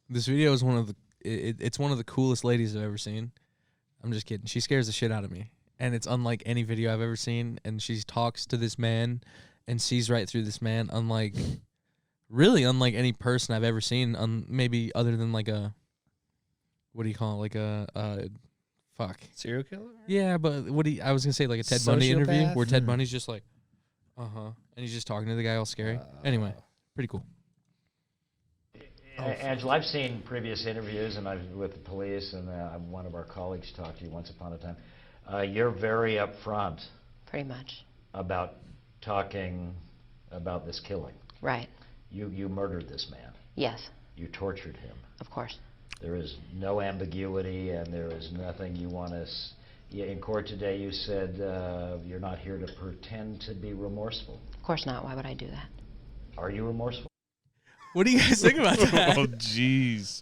This video is one of the it's one of the coolest ladies I've ever seen. I'm just kidding. She scares the shit out of me. And it's unlike any video I've ever seen. And she talks to this man and sees right through this man, really unlike any person I've ever seen, maybe other than like a, what do you call it? Like a serial killer? Yeah, but I was going to say like a Ted Bundy interview where Ted Bundy's just like, and he's just talking to the guy all scary. Anyway, pretty cool. Angela, I've seen previous interviews, and I've with the police, and one of our colleagues talked to you once upon a time. You're very upfront. Pretty much. About talking about this killing. Right. You murdered this man. Yes. You tortured him. Of course. There is no ambiguity, and there is nothing you want to. In court today, you said you're not here to pretend to be remorseful. Of course not. Why would I do that? Are you remorseful? What do you guys think about that? Oh, jeez.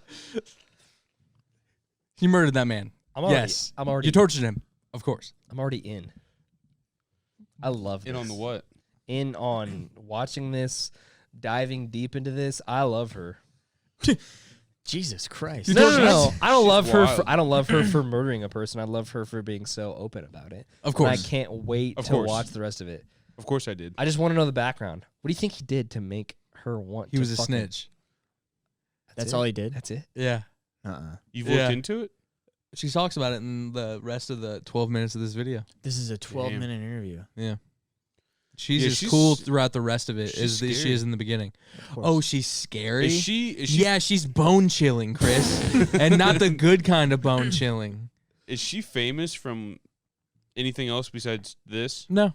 You murdered that man. Yes. You tortured him. Of course. I'm already in. I love this. In on the what? In on watching this, diving deep into this. I love her. Jesus Christ. No. I don't love her. Wild. I don't love her for murdering a person. I love her for being so open about it. Of course. And I can't wait to watch the rest of it. Of course I did. I just want to know the background. What do you think he did to make her want He to was a fucking- snitch. That's all he did? That's it? Yeah. You've looked Yeah. into it? She talks about it in the rest of the 12 minutes of this video. This is a 12-minute interview. Yeah. She's Yeah, as she's- cool throughout the rest of it she's as she scary. is in the beginning. Oh, she's scary? Is she Yeah, she's bone chilling, Chris. And not the good kind of bone chilling. Is she famous from anything else besides this? No.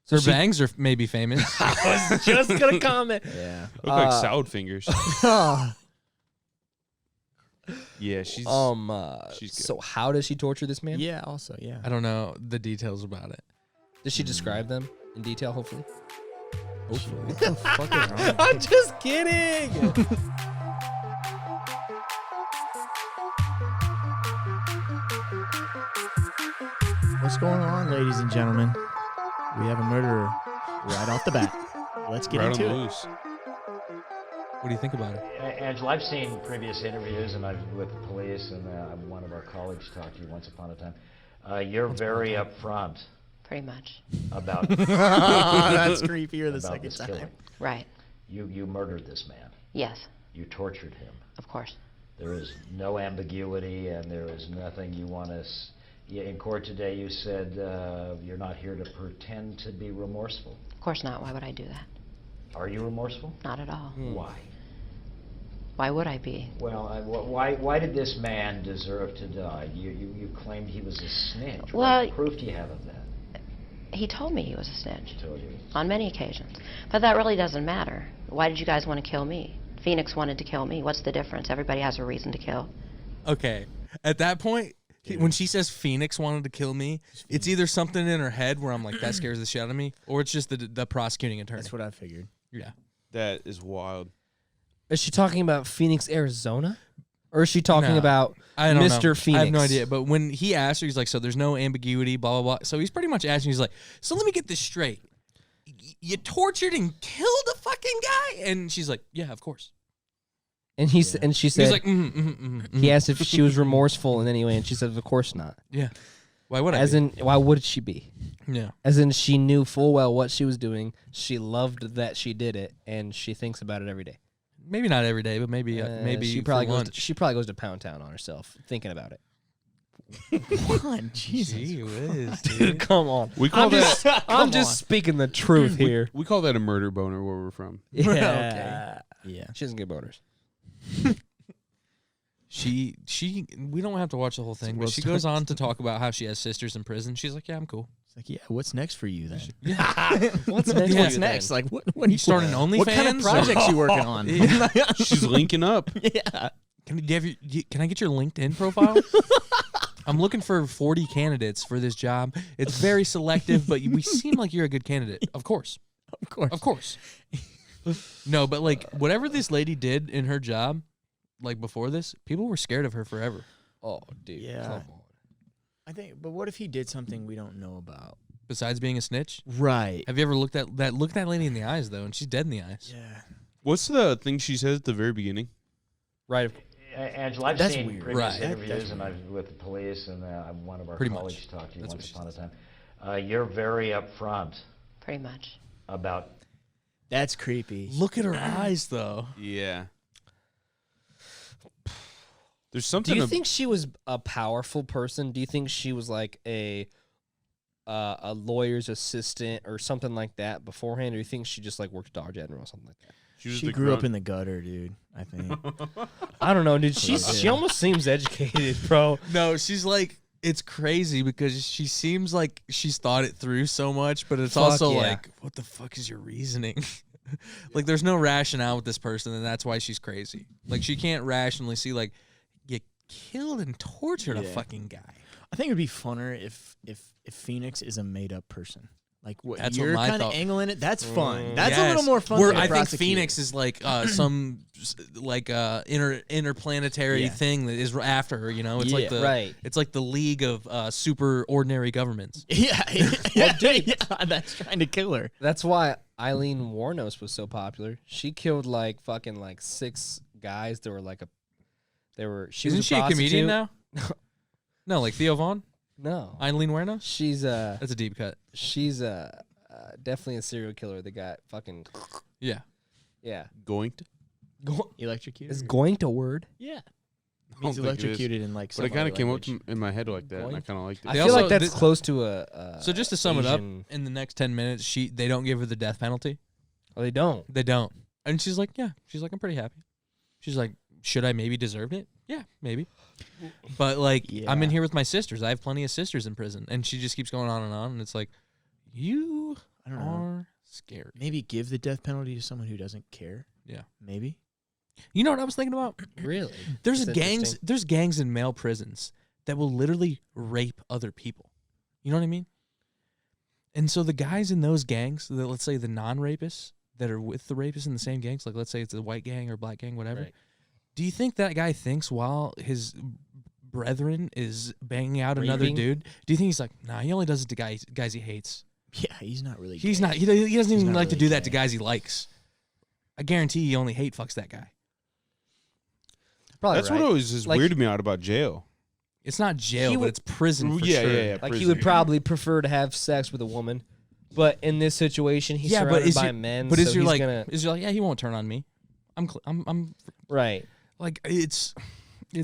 So Her she- bangs are maybe famous. I was just going to comment. Yeah. Look like salad fingers. Yeah, she's good. So how does she torture this man? Yeah, also, yeah. I don't know the details about it. Does she describe them in detail, hopefully? What the fuck is wrong? I'm just kidding. What's going on, ladies and gentlemen? We have a murderer right off the bat. Let's get Right on into the it. loose. What do you think about it? Angela, I've seen previous interviews, and I've with the police, and one of our colleagues talked to you once upon a time. You're very upfront. Pretty much. About That's creepier the about second this time. killing. Right. You murdered this man. Yes. You tortured him. Of course. There is no ambiguity, and there is nothing you want to. In court today, you said you're not here to pretend to be remorseful. Of course not. Why would I do that? Are you remorseful? Not at all. Why? Why would I be? Well, why did this man deserve to die? You claimed he was a snitch. Well, What proof do you have of that? He told me he was a snitch. Told you. On many occasions. But that really doesn't matter. Why did you guys want to kill me? Phoenix wanted to kill me. What's the difference? Everybody has a reason to kill. Okay. At that point, when she says Phoenix wanted to kill me, it's either something in her head where I'm like, that scares the shit out of me, or it's just the prosecuting attorney. That's what I figured. Yeah. That is wild. Is she talking about Phoenix, Arizona? Or is she talking No. about I don't Mr. know. Phoenix? I have no idea. But when he asked her, he's like, so there's no ambiguity, blah, blah, blah. So he's pretty much asking, he's like, so let me get this straight. You tortured and killed a fucking guy? And she's like, yeah, of course. And he and she said, He's like, he asked if she was remorseful in any way, and she said, of course not. yeah. Why would I? As in, why would she be? Yeah. As in, she knew full well what she was doing. She loved that she did it, and she thinks about it every day. Maybe not every day, but maybe she for probably goes. lunch. She probably goes to Pound Town on herself, thinking about it. Come on, Jesus. Gee whiz, Dude, dude. come on. We call I'm just speaking the truth here. we call that a murder boner where we're from. Yeah. Yeah. She doesn't get boners. She we don't have to watch the whole thing, but she goes on to talk about how she has sisters in prison. She's like, yeah, I'm cool. It's like, yeah, what's next for you then? What's next? Yeah. What's next? Like, what You starting OnlyFans? What kind of projects you working on? She's linking up. Yeah. Can I get your LinkedIn profile? I'm looking for 40 candidates for this job. It's very selective, but we seem like you're a good candidate. Of course. Of course. Of course. No, but like whatever this lady did in her job, like before this, people were scared of her forever. Oh, dude. Yeah. Come on. I think, but what if he did something we don't know about? Besides being a snitch, Right. have you ever looked at that lady in the eyes though, and she's dead in the eyes. Yeah. What's the thing she says at the very beginning? Right. Angela, I've That's seen weird. previous Right. interviews and I've with the police, and one of our Pretty colleagues much. talked to you That's once what she upon a time. You're very upfront Pretty much. about. That's creepy. Look at her eyes, though. Yeah. There's something. Do you think she was a powerful person? Do you think she was like a lawyer's assistant or something like that beforehand, or do you think she just like worked Dollar General or something like that? She grew up in the gutter, dude. I think. I don't know, dude. She almost seems educated, bro. No, she's like, it's crazy because she seems like she's thought it through so much, but it's Fuck also yeah. like, what the fuck is your reasoning? Like, there's no rationale with this person, and that's why she's crazy. Like, she can't rationally see, like, you killed and tortured a Yeah. fucking guy. I think it'd be funner if Phoenix is a made up person. Like what That's what you're my kind of thought- angling it. That's fun. That's a Yes. little more fun. Where to I think prosecute. Phoenix is like some like interplanetary Yeah. thing that is after her. You know, it's like Yeah. the Right. It's like the League of super ordinary governments. Yeah, yeah, that's trying to kill her. That's why Eileen Warnos was so popular. She killed like fucking like 6 guys that were like she Isn't was she a comedian prostitute. now? No, like Theo Vaughn, No. Eileen Werner. She's That's a deep cut. she's definitely a serial killer that got fucking Yeah. yeah. going to. Electrocuted. Is going to word? Yeah. I He's don't think it is. electrocuted in like. But some it kind other of came up language. in my head like that, and I kind of liked it. I They feel also- like that's they- close to a So just to sum it up, Asian- in the next 10 minutes, they don't give her the death penalty. Oh, they don't. They don't. And she's like, yeah. She's like, I'm pretty happy. She's like, should I maybe deserve it? Yeah, maybe. But like, I'm in Yeah. here with my sisters. I have plenty of sisters in prison. And she just keeps going on, and it's like, you I don't know. are scary. Maybe give the death penalty to someone who doesn't care. Yeah. Maybe. You know what I was thinking about? Really? There's That's gangs. interesting. There's gangs in male prisons that will literally rape other people. You know what I mean? And so the guys in those gangs, let's say the non-rapists that are with the rapists in the same gangs, like let's say it's a white gang or black gang, whatever. Right. Do you think that guy thinks while his brethren is banging out another Raping? dude? Do you think he's like, nah, he only does it to guys he hates? Yeah, he's not really. He's gay. not. He doesn't even not like to really do that to gay. guys he likes. I guarantee he only hate fucks that guy. Probably That's right. what always just Like- weirded me out about jail. It's not jail, He but would- it's prison for Yeah, sure. yeah, yeah. Like he prison. would probably prefer to have sex with a woman, but in this situation, he's surrounded by men. But so is your he's like? gonna, Is your like? Yeah, he won't turn on me. I'm right? like it's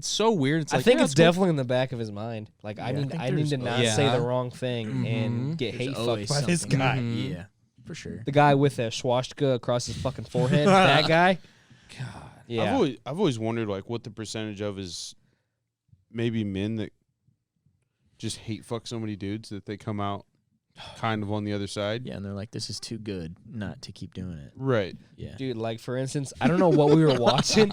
so weird. It's I like, think yeah, it's cool. definitely in the back of his mind. Like I Yeah, I need think I need to there's- not Yeah. say the wrong thing Mhm. and get There's hate always fucked by this something. guy. Mhm. Yeah, for sure. The guy with a swastika across his fucking forehead. That guy. God. Yeah. I've always wondered like what the percentage of is maybe men that just hate fuck so many dudes that they come out kind of on the other side. Yeah, and they're like, "This is too good not to keep doing it." Right. Yeah. Dude, like for instance, I don't know what we were watching.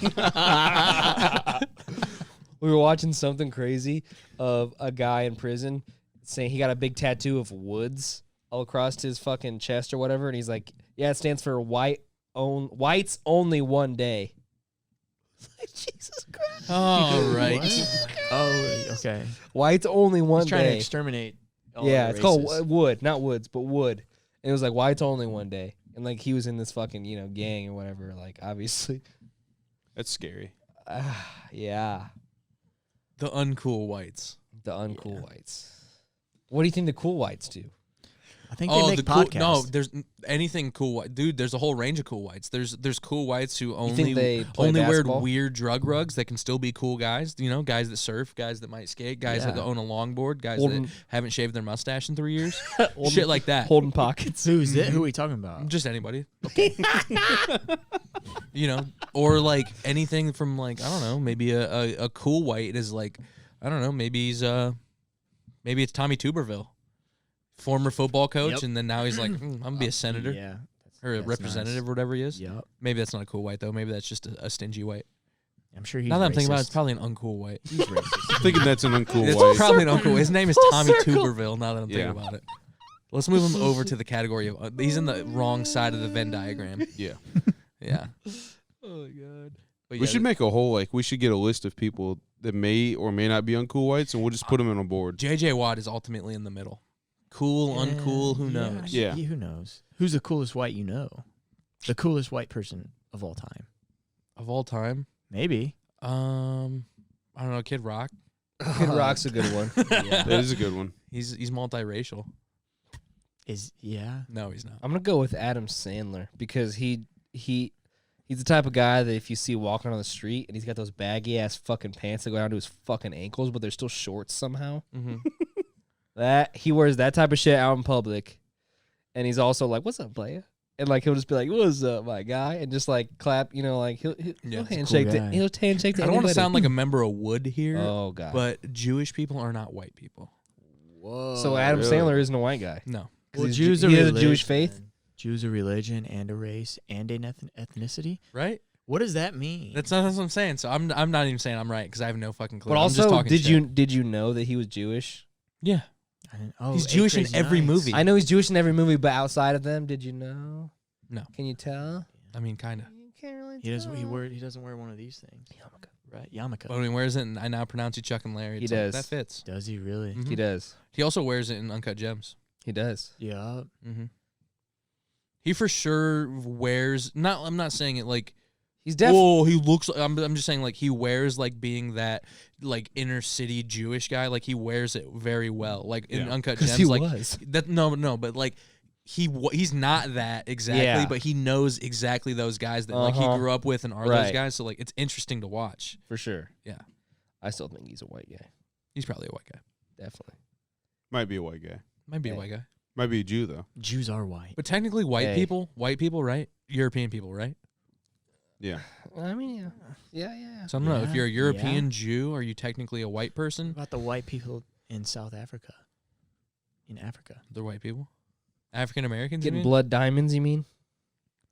We were watching something crazy of a guy in prison saying he got a big tattoo of woods all across his fucking chest or whatever, and he's like, "Yeah, it stands for whites only one day." Like, Jesus Christ! All right. What? Oh, okay. Whites only one He's trying to day. exterminate. all Yeah, the it's called races. wood, not woods, but wood. And it was like whites only one day, and like he was in this fucking gang or whatever. Like obviously, That's scary. yeah. The uncool whites. The uncool whites. What do you think the cool whites do? I think they make the cool. podcasts. No, there's anything cool white, dude. There's a whole range of cool whites. There's cool whites who think they play only wear basketball? weird drug rugs that can still be cool guys. You know, guys that surf, guys that might skate, guys that Yeah. own a longboard, guys Holding- that haven't shaved their mustache in 3 years. Holding- Shit like that. Holding pockets. Who's it? Who are we talking about? Just anybody. You know, or like anything from like I don't know, maybe a cool white is like I don't know, maybe it's Tommy Tuberville, former football coach, Yep. and then now he's like I'm gonna be a senator Yeah. or a that's representative nice. or whatever he is. Yep. Maybe that's not a cool white though. Maybe that's just a stingy white. I'm sure he's Now that I'm thinking about it, it's racist. probably an uncool white. He's racist. I'm thinking that's an uncool It's white. probably an uncool. His name is Full Tommy circle. Tuberville. Now that I'm thinking Yeah. about it, let's move him over to the category of he's in the wrong side of the Venn diagram. Yeah. Yeah. Oh my god. But We yeah, should make a whole we should get a list of people that may or may not be uncool whites, and we'll just put them on a board. JJ Watt is ultimately in the middle. Cool, uncool, who knows? Yeah. Who knows? Who's the coolest white you know? The coolest white person of all time? Of all time, Maybe. I don't know, Kid Rock. Kid Rock's a good one. Yeah. That is a good one. He's multiracial. Yeah. No, he's not. I'm gonna go with Adam Sandler because he's the type of guy that if you see walking on the street and he's got those baggy ass fucking pants that go down to his fucking ankles, but they're still shorts somehow. Mm-hmm. That he wears that type of shit out in public, and he's also like, "What's up, playa?" And like he'll just be like, "What's up, my guy?" And just like clap, like he'll Yeah, handshake. cool guy. He'll handshake. To I don't want to anybody. sound like a member of Wood here, Oh god. but Jewish people are not white people. Whoa. So Adam really? Sandler isn't a white guy. No. 'Cause Well, he's Jews Ju- are he has a religion. Jewish faith. Jews are religion and a race and an ethnicity. Right? What does that mean? That's what I'm saying. So I'm not even saying I'm right because I have no fucking clue. But I'm just also, talking did shit. you know that he was Jewish? Yeah. I didn't, oh, He's 8 Jewish in Crazy every Nights. movie. I know he's Jewish in every movie, but outside of them, did you know? No. Can you tell? I mean, kind of. You can't really He doesn't. He doesn't wear one of these things. Right, yarmulke. But when he wears it, and I now pronounce you Chuck and Larry. He It's like, does. that fits. Does he really? Mhm. He does. He also wears it in Uncut Gems. He does. Yeah. Mm-hmm. He for sure wears. I'm not saying it like. He's definitely. Oh, he looks. I'm just saying like he wears like being that like inner city Jewish guy. Like he wears it very well. Like in Yeah. Uncut Because Gems, he like was. that. No, but like. He's not that exactly, Yeah. but he knows exactly those guys that like he Uh-huh. grew up with and are those Right. guys. So like it's interesting to watch. For sure. Yeah. I still think he's a white guy. He's probably a white guy. Definitely. Might be a white guy. Might be a Hey. white guy. Might be a Jew though. Jews are white. But technically, white Hey. people, right? European people, right? Yeah. I mean, yeah. So I don't know if Yeah, you're a European yeah. Jew, are you technically a white What person? about the white people in South Africa? In Africa, They're white people. African Americans, Getting blood diamonds, you mean?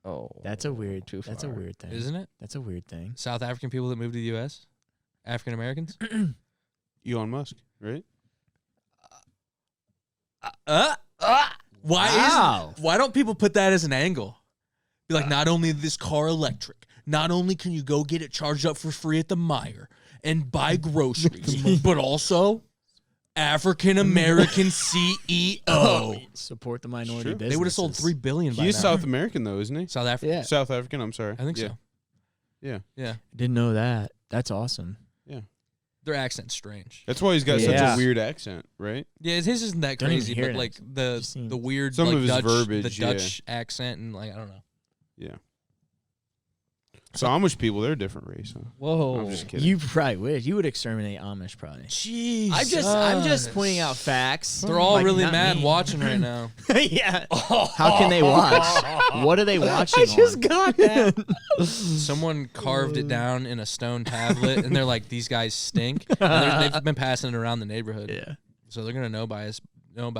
Oh, that's a weird. Too That's a far. weird thing, isn't it? That's a weird thing. South African people that moved to the U.S. African Americans. Elon Musk, right? Why don't people put that as an angle? Be like, not only is this car electric, not only can you go get it charged up for free at the Meijer and buy groceries, but also African American CEO. Support the minority True. businesses. They would have sold $3 billion by He is now. South American though, isn't he? South Africa. Yeah. South African. I'm sorry. I think yeah. so. Yeah. Yeah, Didn't know that. That's awesome. their accent's strange. That's why he's got such Yeah. a weird accent, right? Yeah, his isn't that Don't even crazy, hear but it. like Just seems- the weird Some like of his Dutch, verbiage, the Dutch accent, and like I don't know. Yeah. So Amish people, they're a different race. Huh? Whoa. I'm just kidding. You probably would. You would exterminate Amish, probably. Jeez, I'm just pointing out facts. They're all Like, really not mad me. watching right now. Yeah. How can they watch? What are they watching? I just on? got that. Someone carved it down in a stone tablet, and they're like, "These guys stink." And they've been passing it around the neighborhood, Yeah. so they're gonna know about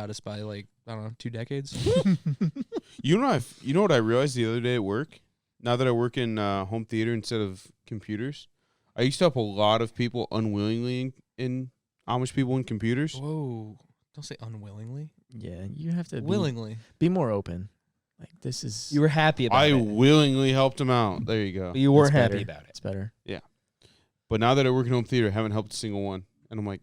us by like I don't know 2 decades. You know what I realized the other day at work? Now that I work in home theater instead of computers, I used to help a lot of people unwillingly in Amish people in computers. Whoa! Don't say unwillingly. Yeah. You have to Willingly. be more open. Like this is. You were happy about I it. willingly helped them out. There you go. But you weren't That's happy better. about it. It's better. But now that I work in home theater, I haven't helped a single one. And I'm like,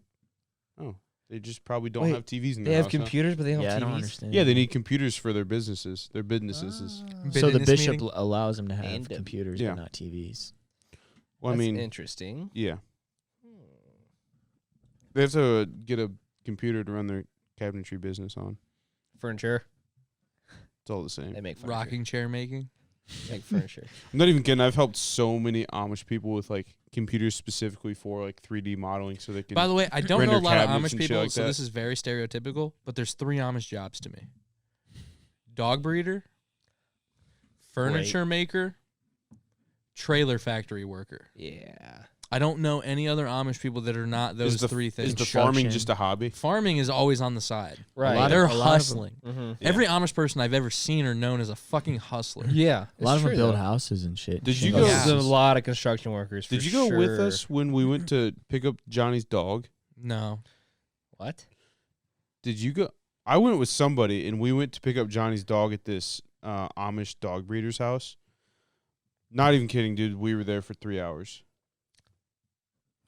oh, they just probably don't Wait, have TVs in They their have house, huh? computers, but they don't Yeah, I have don't TVs. understand. Yeah, they need computers for their businesses. Their businesses. So the Business bishop meeting? allows them to have And, computers, yeah. but not TVs. Well, I That's mean, interesting. yeah. They have to get a computer to run their cabinetry business on. Furniture. It's all the same. They make furniture. Rocking chair making. They make furniture. I'm not even kidding. I've helped so many Amish people with like computers specifically for like 3D modeling, so they can. By the way, I don't know a render lot of cabinets Amish and shit people, like so that. this is very stereotypical. But there's 3 Amish jobs to me: dog breeder, furniture maker, trailer factory worker. Yeah. I don't know any other Amish people that are not those is the, 3 things. Is the farming Construction. just a hobby? Farming is always on the side. Right. lot of- They're a lot of them- hustling. Mm-hmm. Yeah. Every Amish person I've ever seen or known is a fucking hustler. Yeah. A lot of them true, build though. houses and shit. Did you Shingles. go- There's a lot of construction workers. Did for you go with sure. us when we went to pick up Johnny's dog? No. What? Did you go? I went with somebody, and we went to pick up Johnny's dog at this Amish dog breeder's house. Not even kidding, dude. We were there for 3 hours.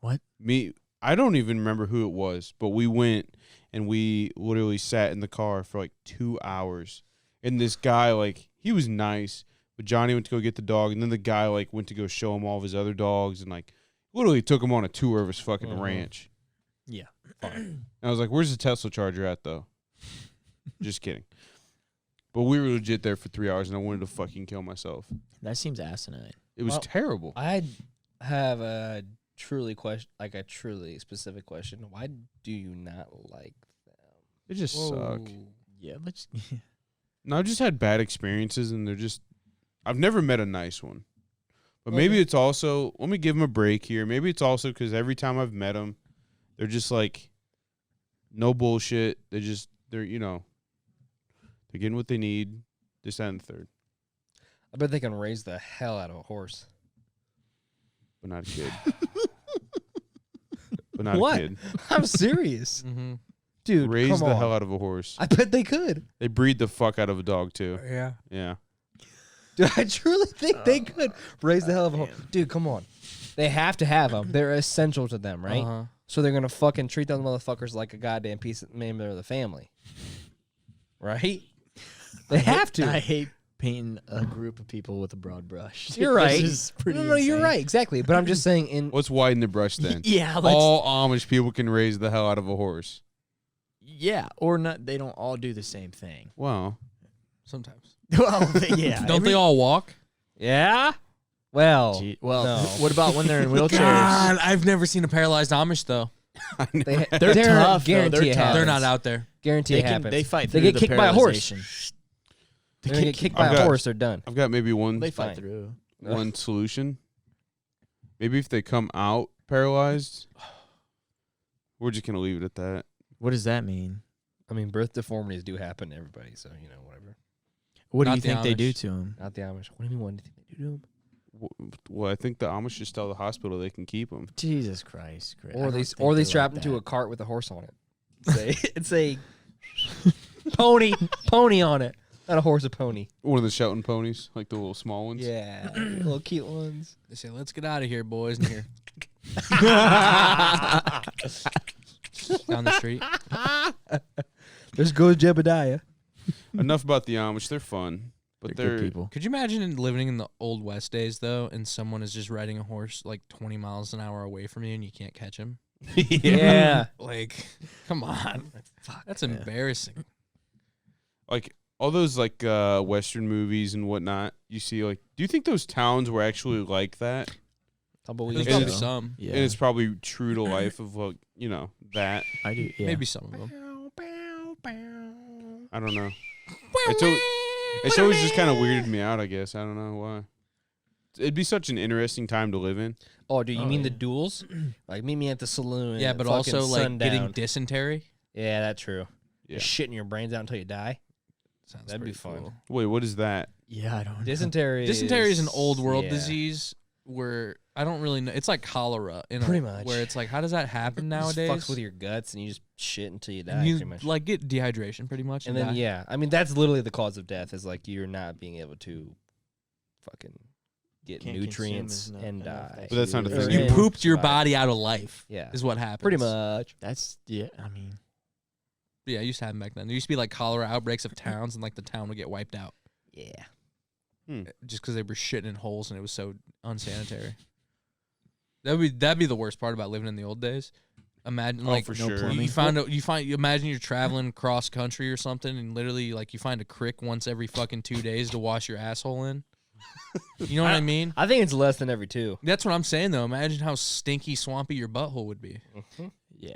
What? I don't even remember who it was, but we went and we literally sat in the car for like 2 hours. And this guy, like, he was nice, But Johnny went to go get the dog, and then the guy like went to go show him all of his other dogs, and like literally took him on a tour of his fucking ranch. Yeah. And I was like, "Where's the Tesla charger at, though?" Just kidding. But we were legit there for 3 hours, and I wanted to fucking kill myself. That seems asinine. It was terrible. I have a truly specific question. Why do you not like them? They just suck. Yeah, let's. No, I've just had bad experiences, and they're just. I've never met a nice one. But maybe it's also. Let me give them a break here. Maybe it's also because every time I've met them, they're just like. No bullshit. They're they're getting what they need. This, that, and the third. I bet they can raise the hell out of a horse. But not a kid. But not What? a kid. I'm serious. Mm-hmm. Dude, Raise come the on. hell out of a horse. I bet they could. They breed the fuck out of a dog, too. Yeah. Yeah. Dude, I truly think they could raise the hell of a horse. Dude, come on. They have to have them. They're essential to them, right? Uh-huh. So they're going to fucking treat those motherfuckers like a goddamn member of the family. Right? They have to. I hate painting a group of people with a broad brush. You're right. This is pretty No, you're insane. right. Exactly. But I'm just saying in... Let's widen the brush then. Yeah, let's, All Amish people can raise the hell out of a horse. yeah, or not. They don't all do the same thing. Wow. Sometimes. Well, yeah. Don't they all walk? Yeah? Well, Well, no. what about when they're in wheelchairs? God, I've never seen a paralyzed Amish though. They're tough, though. Guarantee They're it tough. happens. They're not out there. Guarantee They it can. happens. They fight They through get the kicked by a horse. paralyzation. They're going to get kicked by I've a got- horse. They're done. I've got maybe one They fight Fine. through. one solution. Maybe if they come out paralyzed, we're just going to leave it at that. What does that mean? I mean, birth deformities do happen to everybody, so, whatever. What do Not you the think they do Amish. to them? Not the Amish. What do you mean, what do you think they do to them? Well, I think the Amish just tell the hospital they can keep them. Jesus Christ! Chris. I Or don't they think strap like them to a that. cart with a horse on it. It's a pony on it. Not a horse, a pony. One of the shouting ponies, like the little small ones. Yeah, little cute ones. They say, "Let's get out of here, boys." And here down the street. There's goes Jebediah. Enough about the Amish. They're fun. But They're good people. Could you imagine living in the old West days though, and someone is just riding a horse like 20 miles an hour away from you, and you can't catch him? Yeah. Like, come on, that's embarrassing. Like all those like Western movies and whatnot, you see like, do you think those towns were actually like that? Tumbleweed. There's And probably it's- some, Yeah, And it's probably true to life of like, that. I do. Yeah. maybe some of them. I don't know. It's always just kind of weirded me out, I guess. I don't know why. It'd be such an interesting time to live in. Oh, do you Oh, mean yeah. the duels? Like, meet me at the saloon. Yeah, at but fucking also like sundown. getting dysentery. Yeah, that's true. Yeah. Just shitting your brains out until you die. Sounds That'd be pretty fun. cool. Wait, what is that? Yeah, I don't know. Dysentery. Dysentery is an old world yeah. disease where I don't really know. It's like cholera, Pretty much. Where it's like, how does that happen It just nowadays? fucks with your guts and you just shit until you die. you pretty much. like get dehydration, pretty much, and then die. yeah, I mean that's literally the cause of death is like you're not being able to fucking get Can't nutrients consume and enough die. But that's not a Or- thing. You and pooped your survive. body out of life. Yeah, is what happens. pretty much. That's I mean, Yeah, it used to happen back then. There used to be like cholera outbreaks of towns, and like the town would get wiped out Yeah. just because they were shitting in holes and it was so unsanitary. That'd be the worst part about living in the old days. Imagine like for no sure. plumbing. you imagine you're traveling cross country or something, and literally like you find a creek once every fucking 2 days to wash your asshole in. You know what I mean? I think it's less than every two. That's what I'm saying though. Imagine how stinky, swampy your butthole would be. yeah,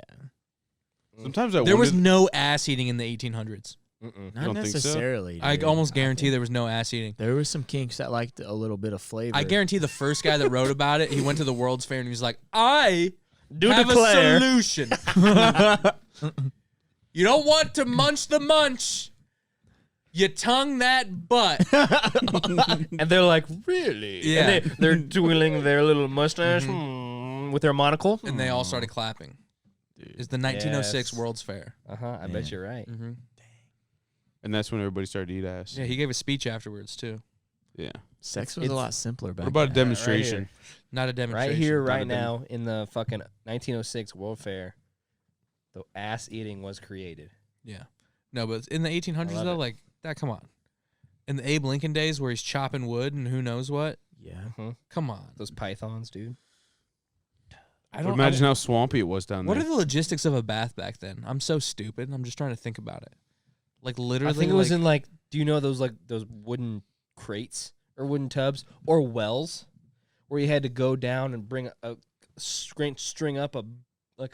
Sometimes I There was wonder- no ass eating in the 1800s. Mm-mm. not don't think so? necessarily. I dude. almost I guarantee think there was no ass eating. there was some kinks that liked a little bit of flavor. I guarantee the first guy that wrote about it, he went to the World's Fair and he was like, I Do have declare. a solution. You don't want to munch the munch. You tongue that butt. And they're like, really? Yeah. And they're twirling their little mustache with their monocle. And they all started clapping. It's the 1906 Yes. World's Fair. I bet you're right. Mm-hmm. And that's when everybody started to eat ass. Yeah, he gave a speech afterwards too. Yeah. Sex was It's- a lot simpler back What about a then. demonstration? Not a demonstration. Right here, Not right a now, in the fucking 1906 World Fair, the ass eating was created. Yeah. No, but in the 1800s I love though, it. like that. Come on. In the Abe Lincoln days where he's chopping wood and who knows what. Yeah. Come on. Those pythons, dude. I don't Imagine how swampy it was down What there. are the logistics of a bath back then? I'm so stupid. I'm just trying to think about it. Like literally, I think it was in like. Do you know those wooden crates or wooden tubs or wells where you had to go down and bring a string up a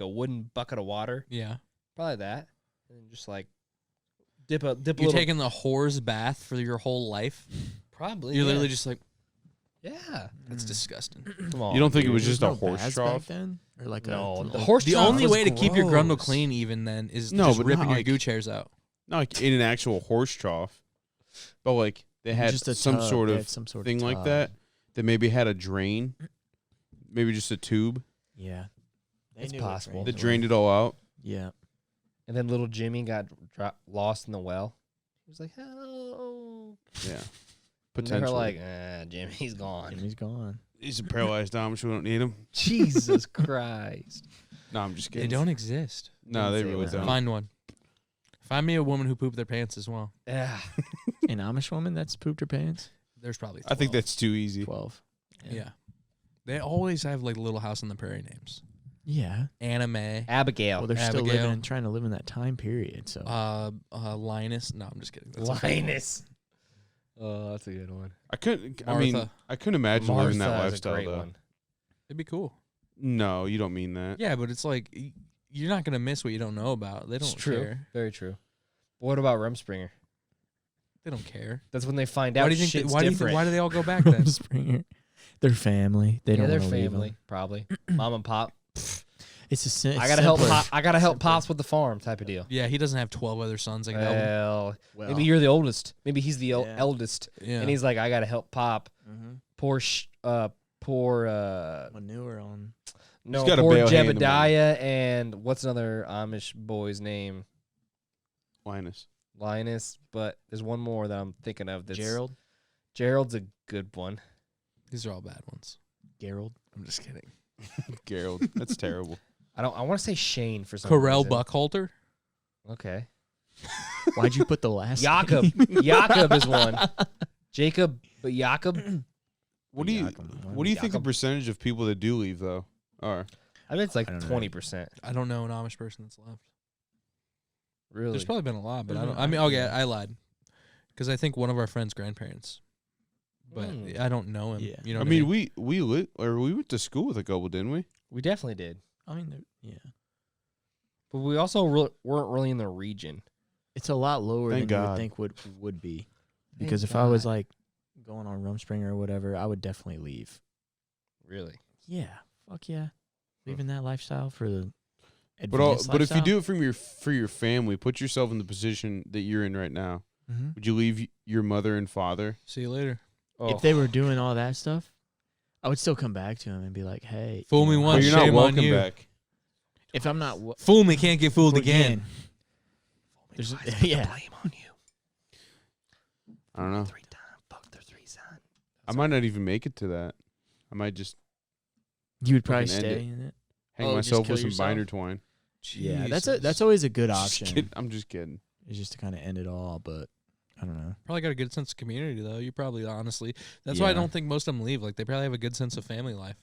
wooden bucket of water? Yeah. Probably that, and just like dip a You're little. taking the whore's bath for your whole life. Probably. You're yeah. literally just like, Yeah. that's disgusting. Come on. You don't think it dude. was just a There's no horse baths trough? back then? Or like No, a the horse The trough only was way to keep your grundle gross. clean even then is No, just but ripping not your like- gooch hairs out. Not like in an actual horse trough, but like they had Just a some tub. sort They of had some sort of thing like tub. that maybe had a drain, maybe just a tube Yeah. They It's knew what possible. drains that were. drained it all out. Yeah. And then little Jimmy got lost in the well. He was like, "Help!" Yeah, And they potentially. were like, "Jimmy's gone." Jimmy's gone. He's a paralyzed Amish. We don't need him. Jesus Christ! No, I'm just They kidding. don't exist. No, they Didn't say really that. don't. Find one. Find me a woman who pooped their pants as well. Yeah. An Amish woman that's pooped her pants? There's probably 12. I think that's too easy. 12. Yeah. They always have like Little House on the Prairie names. Yeah. Anime. Abigail. Well, they're still Abigail. living and trying to live in that time period. So Linus. No, I'm just kidding. That's a fake one. Linus. Oh, that's a good one. I couldn't. I mean, Martha. I couldn't imagine living that Martha is a lifestyle great though. one. It'd be cool. No, you don't mean that. Yeah, but it's like you're not gonna miss what you don't know about. They don't It's true. care. Very true. What about Rumspringer? They don't care. That's when they find out Why do you think? shit's Why do you different. think? Why do they all go back then? Springer. Their family. They yeah, don't their want to leave family, them. probably. Mom and pop. It's I gotta help. I gotta help pops with the farm, type of deal. Yeah, he doesn't have 12 other sons that can help him. Well, maybe you're the oldest. Maybe he's the Yeah. eldest, Yeah. and he's like, I gotta help pop. Mhm. Poor manure on. no, got a poor bale hay in the morning. Jebediah, and what's another Amish boy's name? Linus. Linus, but there's one more that I'm thinking of. That's Gerald. Gerald's a good one. These are all bad ones. Gerald. I'm just kidding. Gerald. That's terrible. I want to say Shane for some Corel reason. Buckhalter. Okay. Why'd you put the last Jakob. name? Jakob is one. Jacob, but Jakob. What do you think the Jakob. percentage of people that do leave though are? I bet it's like I don't know. 20%. I don't know an Amish person that's left. Really? There's probably been a lot, but I There's don't. been- I mean, okay, I lied, because I think one of our friends' grandparents, but Hmm. I don't know him. Yeah. You know. I what mean, we went to school with a couple, didn't we? We definitely did. I mean, yeah. But we also weren't really in the region. It's a lot lower Thank than you God. would think would be. Thank Because if I was God. like going on Rumspringer or whatever, I would definitely leave. Really? Yeah. Fuck yeah. Leaving that lifestyle for the But if you do it for your family, put yourself in the position that you're in right now. Mm-hmm. Would you leave your mother and father? See you later. Oh. If they were doing all that stuff, I would still come back to him and be like, "Hey, Fool you me know, once, But you're not shame on welcome you. back. If I'm not Fool me, can't get fooled again. There's Twice, put the yeah. blame on you. I don't know. 3 times, fuck their 3 son. I might not even make it to that. I might just You would probably Fucking end stay it. in it. hang Oh, just myself kill with some yourself? binder twine. Yeah, that's Jesus. always a good Just option. kid- I'm just kidding. Is just to kind of end it all, but I don't know. Probably got a good sense of community though. You probably honestly. That's why I Yeah. don't think most of them leave. Like they probably have a good sense of family life.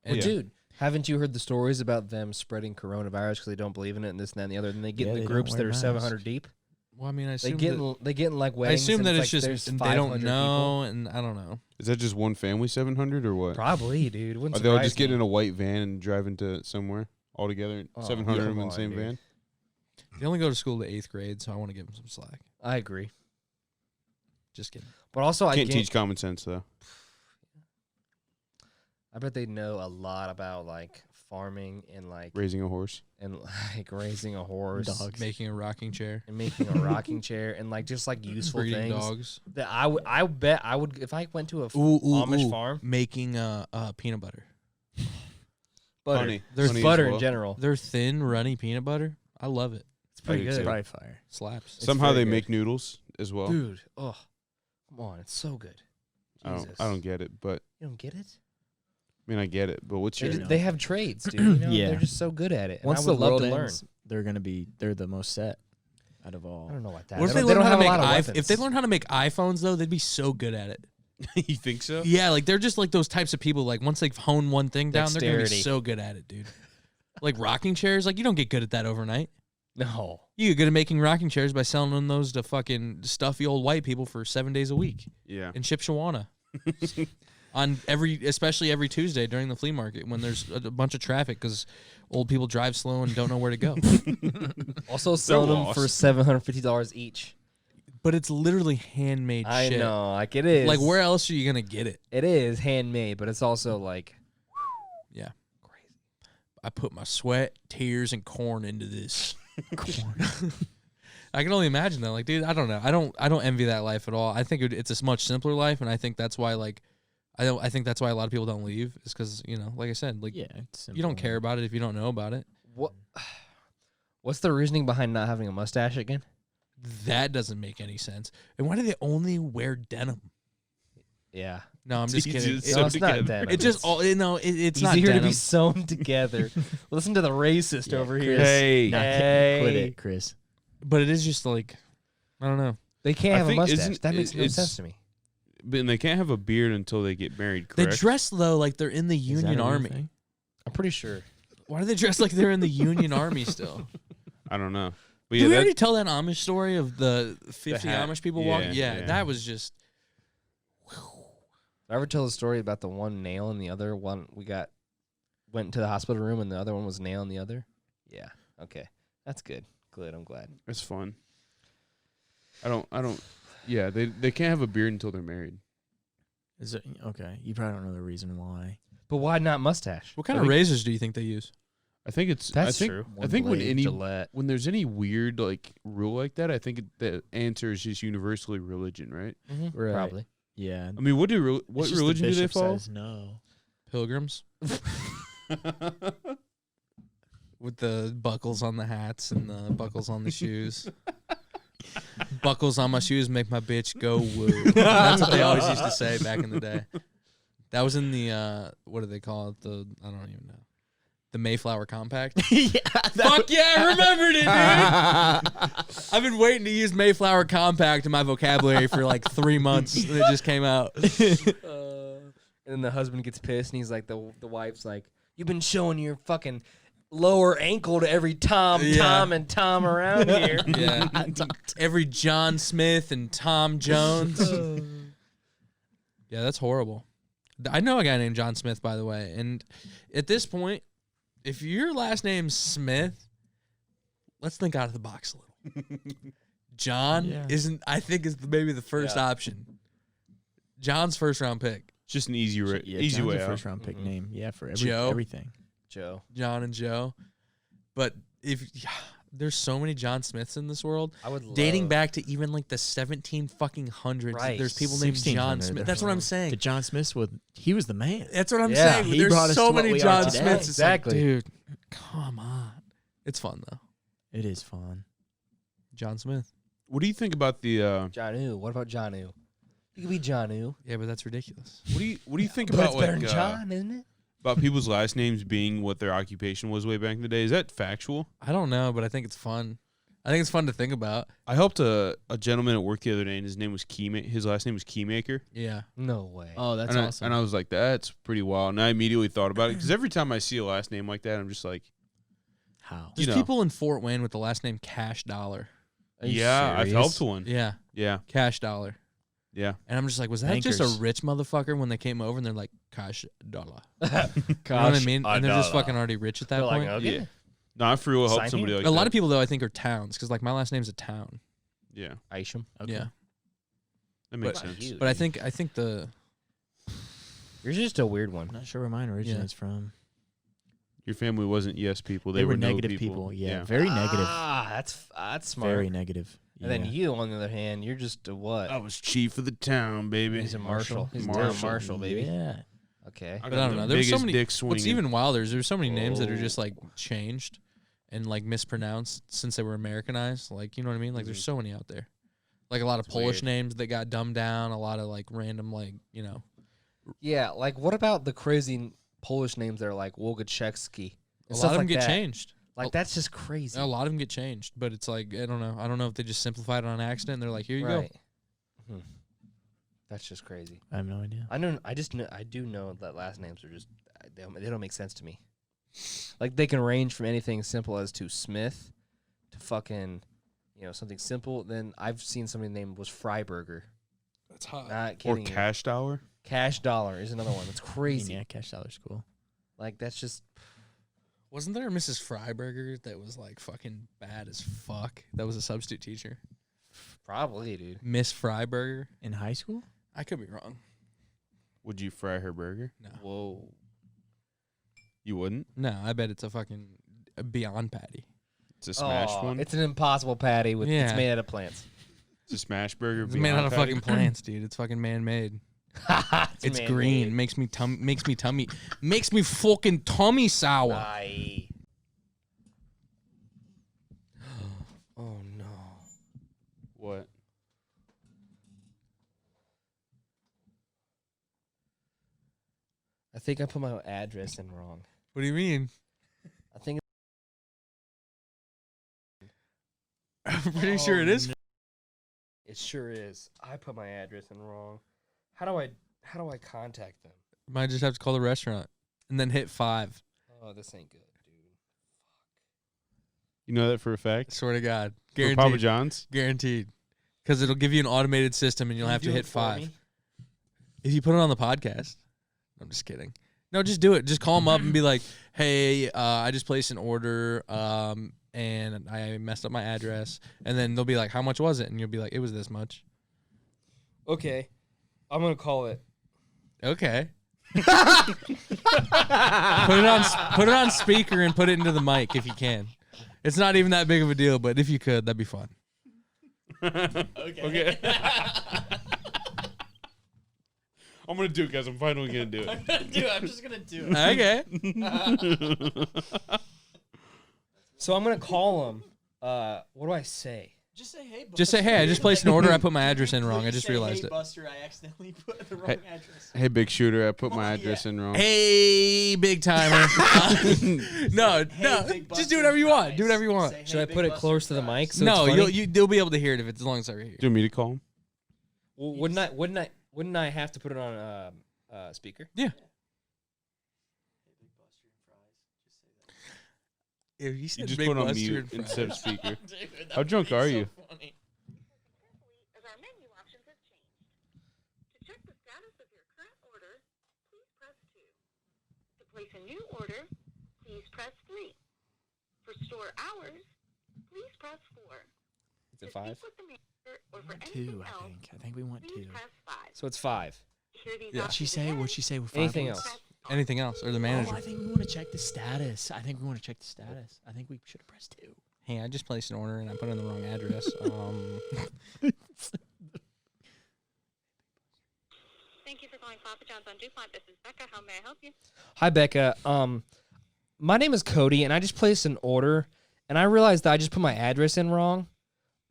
Well, And dude, haven't you heard the stories about them spreading coronavirus because they don't believe in it and this and that and the other? And they get Yeah, in they the don't groups wear that are masks. 700 deep. well, I mean, I They assume get that, in, they get in like I weddings. assume and that it's it's like just there's and they 500 don't know, and I don't know. Is that just one family 700 or what? People. Probably, dude. Wouldn't Are they all surprise just getting me. in a white van and driving to somewhere all together? Oh, 700 of them come in the on, same dude. van? They only go to school to 8th grade, so I want to give them some slack. I agree. Just kidding. But also, I Can't can't. teach common sense though. I bet they know a lot about like farming and like Raising a horse. raising a horse, Dogs. Making a rocking chair, and making a rocking chair, and like just like useful breeding things. dogs, That I bet I would if I went to a Amish farm. making peanut butter. Butter. Honey. There's Honey as butter well. in general. Their thin, runny peanut butter. I love it. It's pretty do It's good, too. probably fire. Slaps. Somehow very they good. make noodles as well. dude. Oh, come on, it's so good. Jesus. I don't get it, but You don't get it? I mean I get it. But what's They, your they have trades, dude. You know? Yeah. They're just so good at it. And Once I the would love world to learn. ends, they're the most set. out of all. I don't know what that. What if They they learn don't how to have a make lot of if they weapons. learn how to make iPhones though, they'd be so good at it. You think so? Yeah, like they're just like those types of people. Like once they've honed one thing down, they're gonna be Dexterity. so good at it, dude. Like rocking chairs, like you don't get good at that overnight. No. You get good at making rocking chairs by selling those to fucking stuffy old white people for 7 days a week Yeah. in Shipshawana. Especially every Tuesday during the flea market when there's a bunch of traffic because old people drive slow and don't know where to go. Also selling them lost. for $750 each. But it's literally handmade I shit. know, like it is. Like where else are you gonna get it? It is handmade, but it's also like Yeah. Crazy. I put my sweat, tears, and corn into this. Corn. I can only imagine that. Like, dude, I don't know. I don't envy that life at all. I think it's a much simpler life, and I think that's why I think that's why a lot of people don't leave is because like I said, like Yeah, it's you don't simple. care about it if you don't know about it. what? What's the reasoning behind not having a mustache again? That doesn't make any sense. And why do they only wear denim? Yeah, No, I'm It's just easy kidding. to It, no, it's not together. denim. it just It's all it's not easier to denim. be sewn together. Listen to the racist Yeah, over Chris. here. Hey. Nah, Hey. quit it, Chris. But it is just like I don't know. They can't I have a think mustache. isn't- That makes no it's- sense to me. But they can't have a beard until they get married, They correct? dress though like they're in the Is that Union a real Army. thing? I'm pretty sure. Why do they dress like they're in the Union Army still? I don't know. But Did yeah, we that, already tell that Amish story of the 50 hat. Amish people Yeah, walking? Yeah, yeah. that was just Did I ever tell the story about the one nail and the other one went to the hospital room and the other one was nail in the other? Yeah. Okay. That's good. Good. I'm glad. it's fun. I don't. Yeah, they can't have a beard until they're married. Is it okay? You probably don't know the reason why. But why not mustache? what kind of razors do you think they use? I think it's. That's I think, true. I think Blade, Gillette. when there's any weird like rule like that, I think the answer is just universally religion, right? Right. Probably. Yeah. I mean, what It's just the religion do they bishop follow? says no. Pilgrims with the buckles on the hats and the buckles on the shoes. Buckles on my shoes make my bitch go woo. That's what they always used to say back in the day. That was in the what do they call it? I don't even know. The Mayflower Compact. Fuck yeah, I remembered it, dude. I've been waiting to use Mayflower Compact in my vocabulary for like 3 months, and it just came out. And then the husband gets pissed and he's like, the wife's like, you've been showing your fucking lower ankle to every Tom and Tom around here. Yeah, every John Smith and Tom Jones. Yeah, that's horrible. I know a guy named John Smith, by the way, and at this point, if your last name's Smith, let's think out of the box a little. John I think is maybe the first option. John's first round pick. Just an easy easy John's way a out. first round pick name. Yeah, for Joe. everything. Joe. John and Joe. But there's so many John Smiths in this world. I would Dating love- back to even like the 1700s. Right. There's people named John 1600, Smith. That's what I'm saying. The John Smiths he was the man. That's what I'm Yeah, saying. he There's brought us so to what many we are John today. Smiths. It's like, Exactly. dude, come on. It's fun though. It is fun. John Smith. What do you think about the? Johnu. What about Johnu? You could be Johnu. Yeah, but that's ridiculous. What do you think But about it's better like than John, isn't it? about people's last names being what their occupation was way back in the day? Is that factual? I don't know, but I think it's fun. I think it's fun to think about. I helped a gentleman at work the other day, and his last name was Keymaker. Yeah. No way. Oh, that's and awesome. and I was like, that's pretty wild. And I immediately thought about it because every time I see a last name like that, I'm just like, How? There's know. people in Fort Wayne with the last name Cash Dollar. Are you yeah, I've serious? helped one. Yeah. Yeah, Cash Dollar. yeah. And I'm just like, was that just Bankers. a rich motherfucker when they came over and they're like, Cash Dollar? Gosh, You know what I mean? And they're just fucking already rich at that They're like, point. okay. Yeah. No, I for real helped Sign somebody here. like A lot that. of people, though, I think are towns because, like, my last name's a town. Yeah, Isham. Okay. Yeah. that makes But- sense. Huge. But I think the You're just a weird one. I'm not sure where mine originates from. Your family wasn't yes people; They they were no negative people. Yeah, very negative. That's smart. Very negative. And then Yeah. you, on the other hand, you're just a what? I was chief of the town, baby. He's a marshal. He's a Marshal. town marshal, baby. Yeah. Okay. I But I don't know. There's so biggest many. dick swinging. What's even wilder is there's so many names that are just Whoa. like changed and like mispronounced since they were Americanized. Like, you know what I mean? Like, there's so many out there. Like a lot of Polish weird. names that got dumbed down. A lot of like random like Yeah, like what about the crazy Polish names that are like Wolgachewski? a lot of them get changed. Like that's just crazy. A lot of them get changed, but it's like I don't know. I don't know if they just simplified it on accident. And they're like, here you go. That's just crazy. I have no idea. I know. I do know that last names are just they don't make sense to me. Like they can range from anything simple as to Smith to fucking, something simple. Then I've seen somebody named was Freiburger. That's hot. Not Or kidding. Cash Dollar. Cash Dollar is another one. That's crazy. Yeah, Cash Dollar's cool. Like that's just. Wasn't there a Mrs. Freiberger that was like fucking bad as fuck? That was a substitute teacher. Probably, dude. Miss Freiberger. In high school? I could be wrong. Would you fry her burger? No. Whoa. You wouldn't. No, I bet it's a fucking Beyond Patty. It's a smash one. It's an impossible patty with it's Yeah. made out of plants. It's a smash burger. It's made out of fucking plants, dude. It's fucking man-made. It's green. Makes me fucking tummy sour. Aye. Oh no. What? I think I put my address in wrong. What do you mean? I think I'm pretty sure it is. it sure is. I put my address in wrong. How do I contact them? Might just have to call the restaurant and then hit 5. Oh, this ain't good, dude. You know that for a fact? Swear to God. For Papa Guaranteed. John's? Guaranteed. Because it'll give you an automated system and you'll have to hit 5. If you put it on the podcast. I'm just kidding. No, just do it. Just call them up and be like, hey, I just placed an order and I messed up my address. And then they'll be like, how much was it? And you'll be like, it was this much. Okay. I'm gonna call it. Okay. Put it on speaker and put it into the mic if you can. It's not even that big of a deal, but if you could, that'd be fun. Okay. I'm going to do it, guys. I'm finally going to do it. I'm just going to do it. Okay. So I'm gonna call them. What do I say? Just say, hey, Buster. Just say, hey, I just placed an order. I put my address in wrong. I just realized hey, it. Buster, I accidentally put the wrong address. Hey, big shooter. I put my address in wrong. Hey, big timer. No, Big just do Buster whatever you want. fries. Do whatever you want. Say, Should hey, I Big put it Buster close to the fries. mic? So No, it's funny? you'll be able to hear it if it's as long as I hear. Do you want me to call him? Well, wouldn't I have to put it on speaker? Yeah. Hey, Big Buster and fries. Just say that. If you You said just Big put on Buster mute and fries. instead of speaker. Dude, that How would drunk be are so you? funny. As our menu options have changed. To check the status of your current order, please press 2. To place a new order, please press 3. For store hours, please press 4. Is it To 5? speak with the manager or for anything 2, else, I think we want 2. please press 5. So it's 5. To hear these Yeah. What'd she options say? again, What'd she say with 5? Anything points? else? Anything else, or the Oh, manager. I think we want to check the status. I think we want to check the status. I think we should have pressed 2. Hey, I just placed an order and I put in the wrong address. Thank you for calling Papa John's on DuPont. This is Becca. How may I help you? Hi, Becca. My name is Cody, and I just placed an order, and I realized that I just put my address in wrong.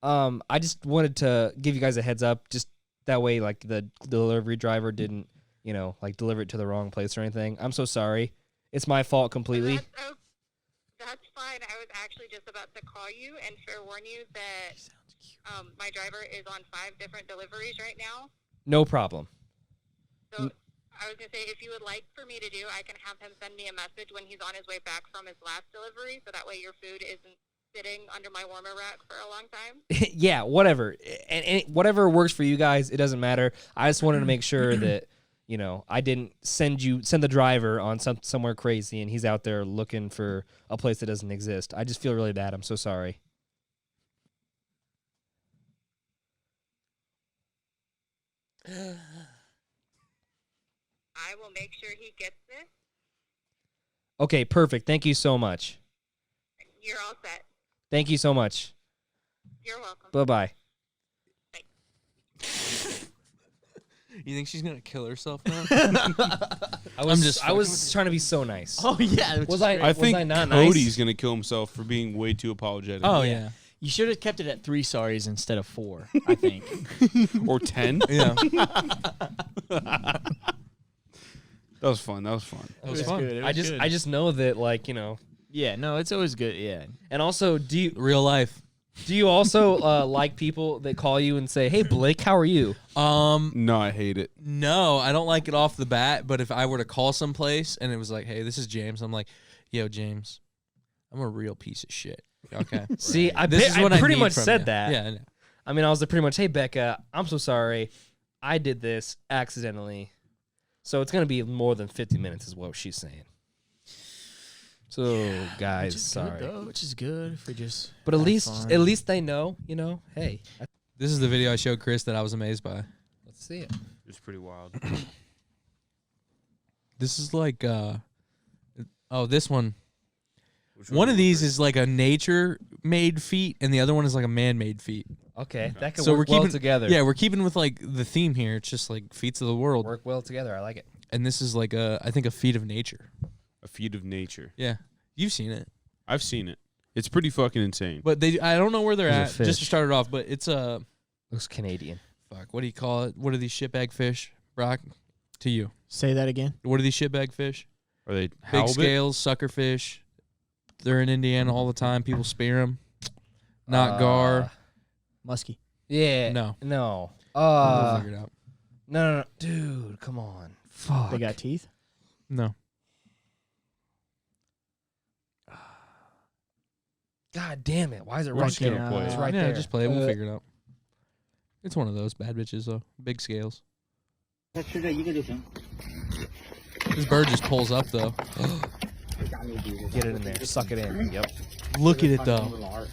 I just wanted to give you guys a heads up, just that way, like the delivery driver didn't, deliver it to the wrong place or anything. I'm so sorry. It's my fault completely. That's fine. I was actually just about to call you and forewarn you that my driver is on 5 different deliveries right now. No problem. So I was going to say, if you would like for me to do, I can have him send me a message when he's on his way back from his last delivery, so that way your food isn't sitting under my warmer rack for a long time. Yeah, whatever. And whatever works for you guys, it doesn't matter. I just wanted to make sure that, I didn't send the driver on somewhere crazy and he's out there looking for a place that doesn't exist. I just feel really bad. I'm so sorry. I will make sure he gets this. Okay, perfect. Thank you so much. You're all set. Thank you so much. You're welcome. Bye-bye. You think she's gonna kill herself now? I was trying to be so nice. Oh, yeah. I think not Cody's nice? going to kill himself for being way too apologetic. Oh yeah. You should have kept it at 3 sorries instead of 4, I think. Or 10. Yeah. That was fun. That was fun. Good. It was I good. just know that Yeah, no, it's always good. Yeah. And also, do Real life. you also like people that call you and say, "Hey, Blake, how are you?" No, I hate it. No, I don't like it off the bat. But if I were to call someplace and it was like, "Hey, this is James," I'm like, "Yo, James, I'm a real piece of shit." Okay. See, I This is what I pretty need much from said you. that. Yeah. I know. I mean, I was pretty much, "Hey, Becca, I'm so sorry. I did this accidentally." So it's going to be more than 50 minutes is what she's saying. So, guys, Which is sorry. Good, though, which is good for just. But at have least fun. they know, hey, This is the video I showed Chris that I was amazed by. let's see it. It's pretty wild. This is like, this one. One of these is like a nature-made feat, and the other one is like a man-made feat. Okay, that can So work we're keeping well together. Yeah, we're keeping with like the theme here. It's just like feats of the world, Work well together. I like it. and this is like I think a feat of nature. A feat of nature. Yeah, you've seen it, I've seen it. It's pretty fucking insane. but I don't know where they're There's a at. Just to fish. start it off, but it's Looks Canadian. fuck. What do you call it? What are these shitbag fish, Brock? To you, Say that again. what are these shitbag fish? Are they Big halibut? scales, sucker fish. They're in Indiana all the time. People spear them. Not gar. Muskie. Yeah. No. No. We'll figure it out. No. Dude, come on. Fuck. They got teeth. No. God damn it. Why is it Like right there? in, It's right yeah, there. just play it. We'll figure it out. It's one of those bad bitches though. Big scales. This bird just pulls up though. Get it in there. Suck it in. Yep. Look at it though.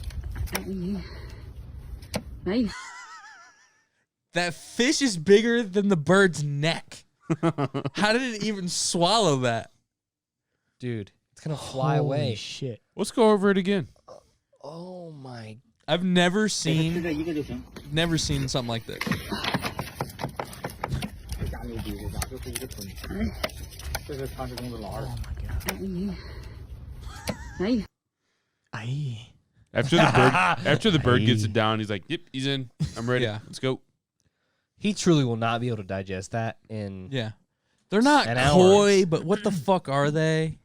That fish is bigger than the bird's neck. How did it even swallow that? Dude, it's going to fly Holy away. shit. Let's go over it again. Oh my. I've never seen something like this. Oh my god. Aye. After the bird gets it down, he's like, "Yep, he's in. I'm ready. Yeah. Let's go." He truly will not be able to digest that in Yeah. They're not An hour. koi, but what the fuck are they?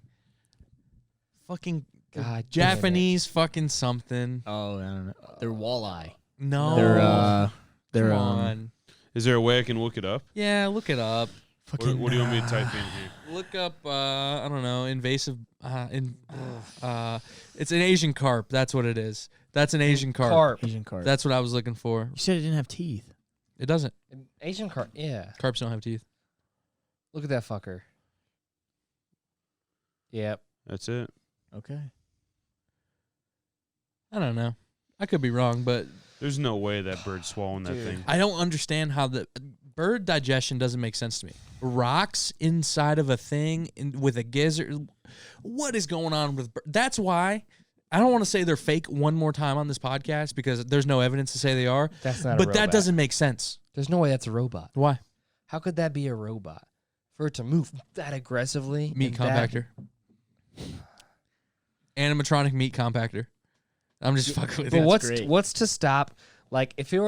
Fucking God damn it. Japanese fucking something. Oh, I don't know. They're walleye. No. They're Come on. Is there a way I can look it up? Yeah, look it up. What do you want me to type in here? Look up, I don't know, invasive. It's an Asian carp. That's what it is. That's an Asian carp. Carp. Asian carp. That's what I was looking for. You said it didn't have teeth. It doesn't. Asian carp. Yeah. Carps don't have teeth. Look at that fucker. Yep. That's it. Okay. I don't know. I could be wrong, but There's no way that bird's swallowing that Dude. thing. I don't understand how the bird digestion doesn't make sense to me. Rocks inside of a thing with a gizzard. What is going on with That's why I don't want to say they're fake one more time on this podcast because there's no evidence to say they are. That's not a But robot. that doesn't make sense. There's no way that's a robot. Why? How could that be a robot? For it to move that aggressively? Meat and that- compactor. Animatronic meat compactor. I'm just fucking with you. But great. what's to stop? Like if it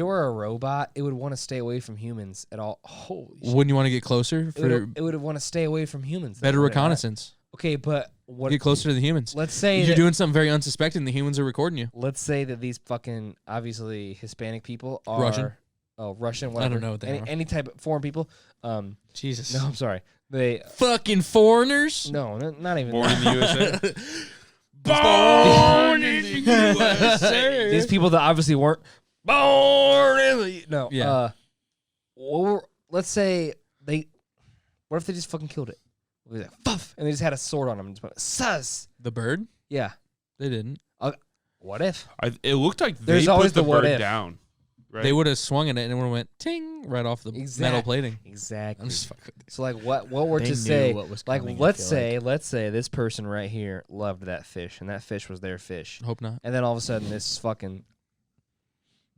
were a robot, it would want to stay away from humans at all. Holy shit. Wouldn't you want to get closer for It would want to stay away from humans. better Would it not? reconnaissance? Okay, but what? Get closer to the humans. Let's say You're that, doing something very unsuspecting. And the humans are recording you. Let's say that these fucking obviously Hispanic people are Russian? Oh, Russian. I Whatever. don't know what they are. Any type of foreign people. Jesus. No, I'm sorry. They Fucking foreigners. no, not even. Born in the USA. Born in the USA. These people that obviously weren't born in the no. Yeah. Or let's say they. What if they just fucking killed it? Like, fuff, and they just had a sword on them and just went sus. The bird? Yeah. They didn't. What if? It looked like There's they always put the the what bird if. down. Right? They would have swung at it and it would have went ting right off the metal plating. Exactly. I'm just fucking with you. So like what were They to knew say? what was Like coming, I let's feel say this person right here loved that fish, and that fish was their fish, Hope not. and then all of a sudden this fucking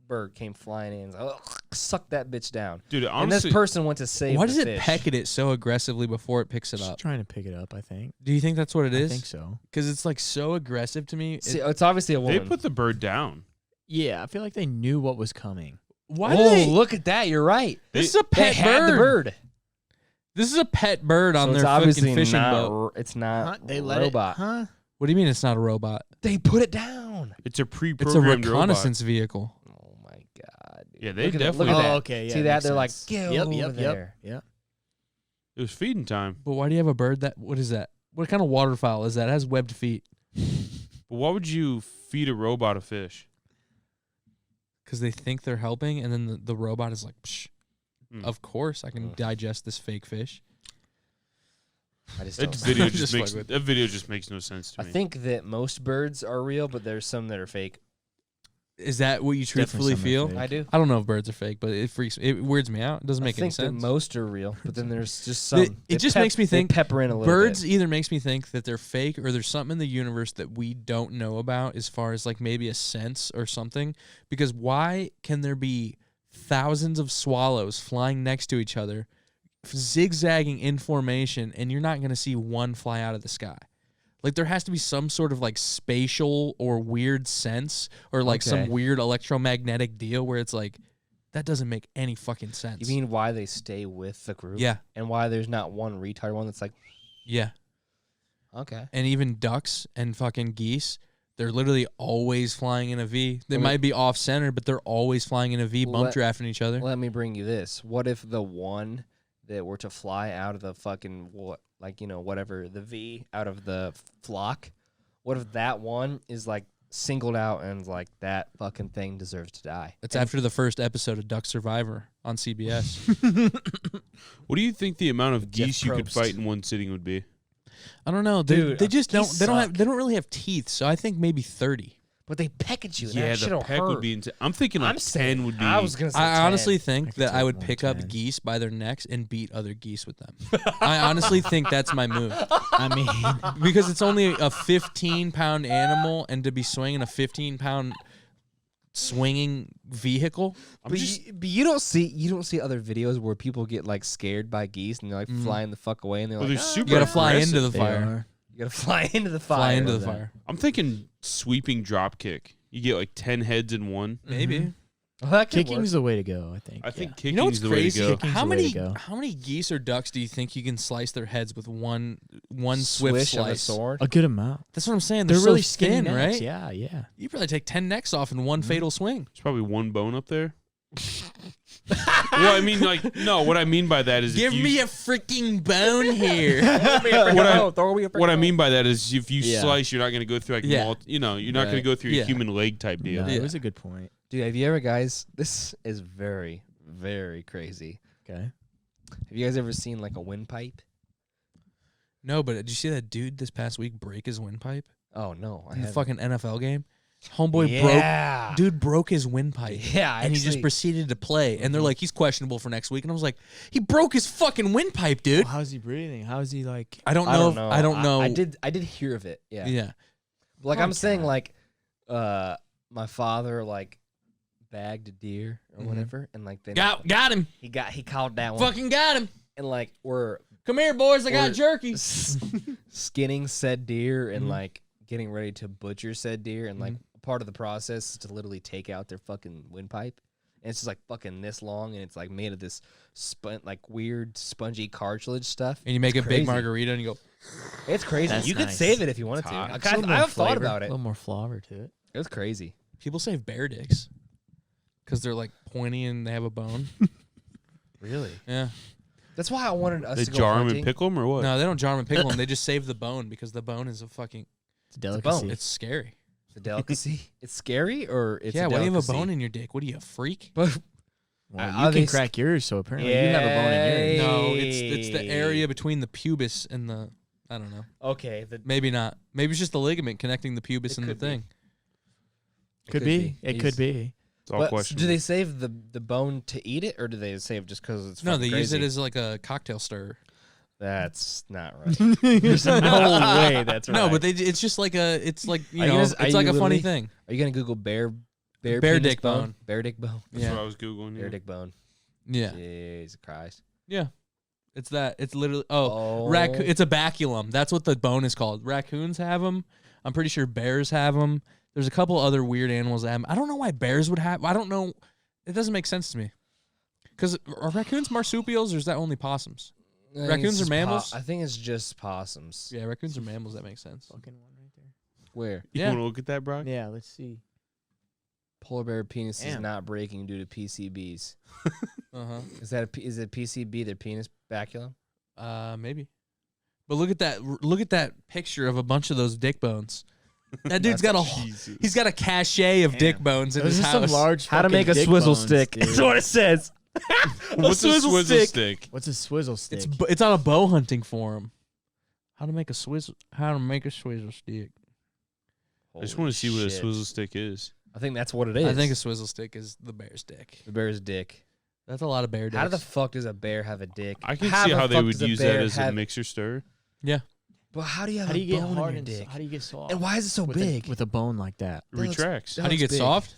bird came flying in, and was like, "Ugh, suck that bitch down. Dude, And honestly, this person went to save. Why the does it fish. peck at it so aggressively before it picks it Just up? trying to pick it up, I think. Do you think that's what it I is? think so. Because it's like so aggressive to me. See, it's obviously a they woman. put the bird down. Yeah, I feel like they knew what was coming. Why do oh, they? look at that! You're right. This is a They pet had bird. the bird. This is a pet bird on So their it's fucking obviously fishing not. boat. It's not. Huh? They let robot. it. Huh? What do you mean it's not a robot? They put it down. It's a It's a pre-programmed reconnaissance vehicle. Oh my god. Dude. Yeah, they Look at that- definitely- Look at Oh, that. okay, yeah, See that? makes They're like, sense. get Yep, over yep, there. yep. It was feeding time. But why do you have a bird that? What is that? What kind of waterfowl is that? It has webbed feet. But why would you feed a robot a fish? Because they think they're helping, and then the robot is like, Psh, Mm. of course I can digest this fake fish. I just That don't. video Just just makes fuck with that video just makes no sense to I me. think that most birds are real, but there's some that are fake. Is that what you truthfully some are feel? fake. I do. I don't know if birds are fake, but it weirds me out. It doesn't make I any think that sense. most are real, but then there's just some. It they just makes me they think pepper in a little Birds bit. either makes me think that they're fake or there's something in the universe that we don't know about as far as like maybe a sense or something. Because why can there be thousands of swallows flying next to each other, zigzagging in formation, and you're not going to see one fly out of the sky? Like there has to be some sort of like spatial or weird sense or like some Okay. weird electromagnetic deal where it's like, that doesn't make any fucking sense. You mean why they stay with the group? Yeah. And why there's not one retard one that's like, Yeah. okay. And even ducks and fucking geese, they're literally always flying in a V. They Let me- might be off center, but they're always flying in a V, bump Let- drafting each other. Let me bring you this. What if the one that were to fly out of the fucking whatever the V out of the flock? What if that one is like singled out and like that fucking thing deserves to die? It's after the first episode of Duck Survivor on CBS. What do you think the amount of Jeff geese you could Probst. fight in one sitting would be? I don't know. Dude, They just don't. geese They don't have. suck. They don't really have teeth. So I think maybe 30. But they peck at you. And Yeah, that the shit'll peck hurt. would be insane. I'm thinking like I'm 10 saying, would be. I was gonna say I 10. honestly think could that I take would more pick up 10. geese by their necks and beat other geese with them. I honestly think that's my move I mean, because it's only a 15-pound animal, and to be swinging a 15-pound swinging vehicle. But you don't see other videos where people get like scared by geese and they're like flying the fuck away and they're Well, like, they're "Ah." super You gotta fly aggressive. into the they fire. are. You gotta fly into the fire. Fly into the that. fire. I'm thinking sweeping drop kick. You get like 10 heads in one. Maybe. Well, that could Kicking's the way to go, I think. I think yeah. kicking You know what's is the way to crazy? go. Kicking's How the way many to go. how many geese or ducks do you think you can slice their heads with one swift swish of a slice? sword. A good amount. That's what I'm saying. They're They're, really so skinny thin, necks. right? Yeah, yeah. You probably take 10 necks off in one fatal swing. There's probably one bone up there. Well, I mean, like, no. What I mean by that is, Give if you, me a freaking bone here. what I mean by that is, if you Yeah. slice, you're not going to go through like, Yeah. you're not going to Right. go through Yeah. a human leg type deal. No, Yeah. it was a good point. Dude, have you ever guys? This is very, very crazy. Okay. Have you guys ever seen like a windpipe? No, but did you see that dude this past week break his windpipe Oh no, I in the haven't. fucking NFL game? Homeboy Yeah. broke his windpipe. Yeah, And he just actually- proceeded to play. And they're like, he's questionable for next week. And I was like, he broke his fucking windpipe, dude. Well, how's he breathing? How's he like? I don't I know. don't know. I don't know. I did hear of it. Yeah. Yeah. Like Poor I'm saying, cat. like, my father like bagged a deer or Mhm. whatever, and like then Got him. he called that one, Fucking got him. and like we're Come here, boys. I got Or- jerky. skinning said deer and Mhm. like getting ready to butcher said deer, and like part of the process is to literally take out their fucking windpipe, and it's just like fucking this long, and it's like made of this like weird spongy cartilage stuff. And you make It's a big crazy. margarita and you go, It's crazy. That's You could nice. save it if you wanted It's to. hot. Like, It's a little more I've thought flavor, about A it. little more flavor to it. It was crazy. people save bear dicks because they're like pointy and they have a bone. Really? Yeah. That's why I wanted us They to go jar them hunting. and pickle them or what? No, they don't jar them and pickle them. They just save the bone because the bone is a fucking. It's a delicacy. It's scary. It's a delicacy. It's scary, or it's yeah. a Why do you have a delicacy? bone in your dick? What are you, a freak? But Well, Are you they can crack yours, so apparently you have a bone in yours. No, it's the area between the pubis and the. I don't know. okay, Maybe not. Maybe it's just the ligament connecting the pubis It and the could be. thing. Could be. It could be. It's all But questions. do they save the bone to eat it, or do they save just because it's No, fucking they use crazy? it as like a cocktail stirrer. That's not right. There's no way that's right. No, but it's just like it's like Are you know, gonna- it's are like you a funny literally- thing. Are you gonna Google bear Bear penis dick bone. Bear dick bone. That's what Yeah, I was Googling. Bear Yeah. dick bone. yeah, Jesus Christ. yeah. It's that. It's literally. Oh. It's a baculum. That's what the bone is called. Raccoons have them. I'm pretty sure bears have them. There's a couple other weird animals that have 'em. I don't know why bears would have. I don't know. It doesn't make sense to me. Because are raccoons marsupials or is that only possums? I think Raccoons it's are just mammals? I think it's just possums. Yeah, raccoons are mammals. That makes sense. Fucking one right there. Where? You Yeah. want to look at that, Brock? Yeah, let's see. Polar bear penis is Damn. not breaking due to PCBs. Uh Is it PCB, their penis baculum? huh. Maybe. But look at that. Look at that picture of a bunch of those dick bones. That dude's got a. Jesus. He's got a cachet of dick bones in Those his are some house. large. How to fucking make a dick swizzle bones, stick. dude. That's what it says. What's a swizzle stick? What's a swizzle stick? It's on a bow hunting forum. How to make a swizzle? How to make a swizzle stick? I just want to see what a swizzle stick is. I think that's what it is. I think a swizzle stick is the bear's dick. the bear's dick. That's a lot of bear dicks. How the fuck does a bear have a dick? I can How see the how they fuck would does a use bear that as a have- mixer stir. Yeah. But how do you have How do a you get bone hard in and your dick? how do you get soft? And why is it so with big? with a bone like that? It retracts. How do you get big. soft?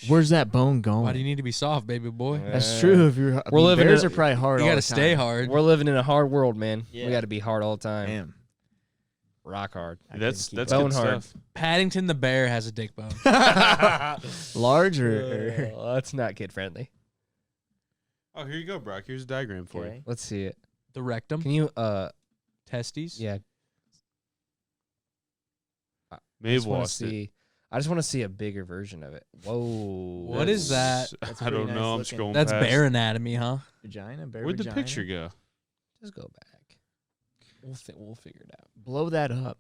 Where's that bone going? Why do you need to be soft, baby boy? That's true. If you're, We're living bears in are probably hard. You all gotta the stay time. hard. We're living in a hard world, man. Yeah. We got to be hard all the time. Damn. Rock hard. I That's couldn't keep Bone good hard. stuff. Paddington the bear has a dick bone. it. Large or That's not kid friendly. Oh, here you go, Brock. Here's a diagram for you. okay. Let's see it. The rectum, Can you testes. yeah, May have want to lost it. see I just want to see a bigger version of it. Whoa. What is that? That's I don't pretty know. I'm nice looking. scrolling That's past. bear anatomy, huh? Vagina, bear Where'd the vagina? picture go? Just go back. We'll figure it out. Blow that up.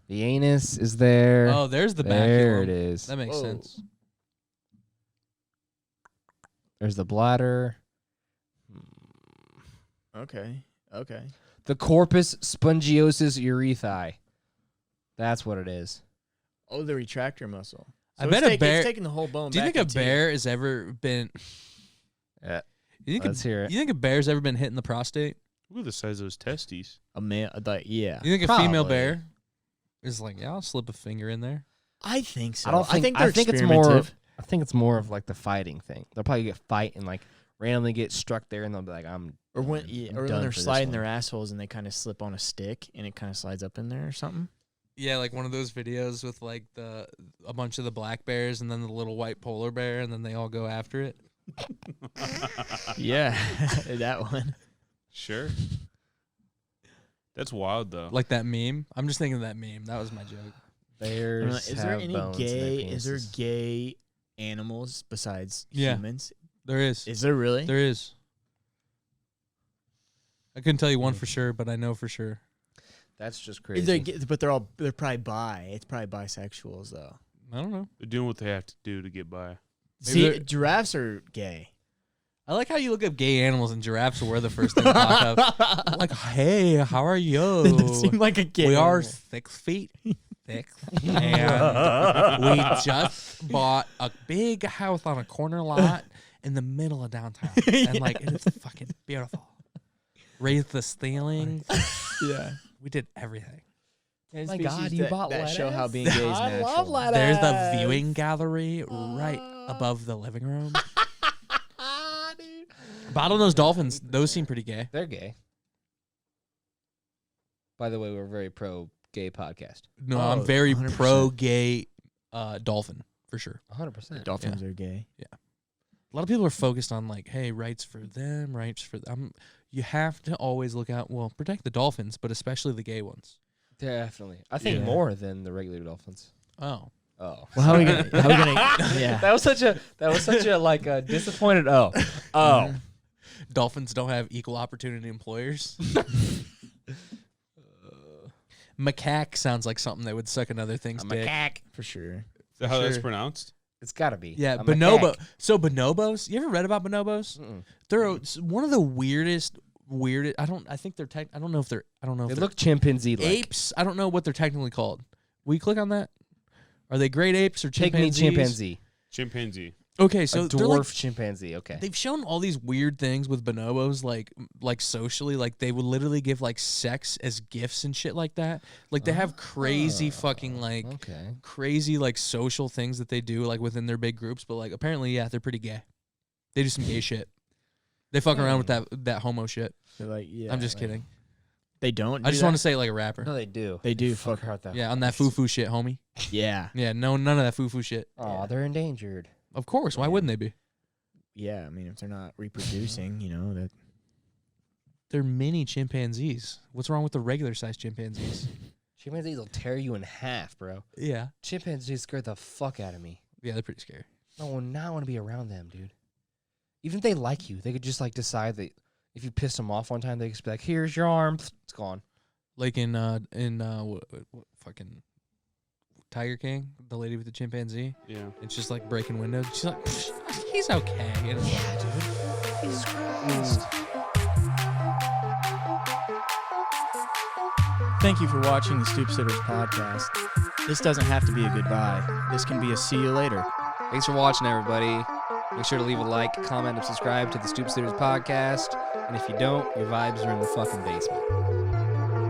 The anus is there. Oh, there's the there baculum. it is. That makes Whoa. sense. There's the bladder. Okay. Okay. The corpus spongiosus urethrae. That's what it is. Oh, the retractor muscle. I So bet it's a bear- It's taking the whole bone. Do you back think a into you. bear has ever been? Yeah. You think Let's hear it. You think a bear's ever been hit in the prostate? Look at the size of those testes. A male? Like, yeah. You think a female Probably. bear is like, yeah, I'll slip a finger in there. I think so. I don't think. they're I think it's more. experimentative. I think it's more of like the fighting thing. They'll probably get fight and like randomly get struck there, and they'll be like, "I'm." Or when, done. yeah, I'm or when done they're for this sliding one." their assholes and they kind of slip on a stick and it kind of slides up in there or something. Yeah, like one of those videos with like a bunch of the black bears and then the little white polar bear, and then they all go after it. Yeah, that one. Sure. That's wild, though. Like that meme. I'm just thinking of that meme. That was my joke. Bears Is there have any bones in their gay? Is there penises. gay animals besides Yeah. humans? There is. Is there really? There is. I couldn't tell you one for sure, but I know for sure. That's just Is crazy. there gay- but they're probably bi. It's probably bisexuals though. I don't know. They're doing what they have to do to get by. See, they're- giraffes are gay. I like how you look up gay animals and giraffes were the first thing to pop up. Like, hey, how are you? Doesn't seem like a gay. We are animal. 6 feet thick, and we just bought a big house on a corner lot in the middle of downtown, and like it is fucking beautiful. Raised the ceilings. Yeah. We did everything. My God, you bought that show how lettuce? being gay is I natural. love lettuce. There's the viewing gallery right above the living room. Bottlenose dolphins, those seem pretty gay. They're gay. By the way, we're a very pro gay podcast. No, Oh, I'm very 100%. pro gay dolphin for sure. 100%. Dolphins are gay. A lot of people are focused on like, hey, rights for them, rights for them. You have to always look out. Well, protect the dolphins, but especially the gay ones. Definitely. I think Yeah. more than the regular dolphins. Oh, Oh. Well, how are we gonna? Yeah. That was such a like a disappointed oh. dolphins don't have equal opportunity employers. Macaque sounds like something that would suck another thing's dick. Macaque. For sure. Is that how that's Sure. pronounced? It's got to be. Yeah, A bonobo. macaque. So bonobos. You ever read about bonobos? Mm-mm. They're one of the weirdest. I don't know if they're. They look chimpanzee like. apes. I don't know what they're technically called. Will you click on that? Are they great apes or Take me chimpanzees? chimpanzee. Chimpanzee. Okay, so a they're like, dwarf chimpanzee. Okay. they've shown all these weird things with bonobos, like socially, like they would literally give like sex as gifts and shit like that. Like they have crazy fucking like Okay. crazy like social things that they do like within their big groups. But like apparently, yeah, they're pretty gay. They do some gay shit. They fuck around with that homo shit. They're like, yeah. I'm just like- kidding. They don't. I just want to say it like a rapper. No, they do. They do. Fuck Fuck. her that. Yeah, on that foo-foo shit, homie. Yeah. Yeah, no, none of that foo-foo shit. Oh, they're endangered. Of course, why wouldn't they be? Yeah. I mean, if they're not reproducing, you know that. They're mini chimpanzees. What's wrong with the regular sized chimpanzees? Chimpanzees will tear you in half, bro. Yeah. Chimpanzees scared the fuck out of me. Yeah, they're pretty scary. I would not want to be around them, dude. Even if they like you, they could just like decide that if you pissed them off one time, they could just be like, "Here's your arm." It's gone. Like in what fucking Tiger King, the lady with the chimpanzee. Yeah. It's just like breaking windows. She's like, he's okay. And it's Yeah, dude. Jesus Christ. Thank you for watching the Stoop Sitters podcast. This doesn't have to be a goodbye. This can be a see you later. Thanks for watching, everybody. Make sure to leave a like, comment, and subscribe to the Stoop Sitters podcast. And if you don't, your vibes are in the fucking basement.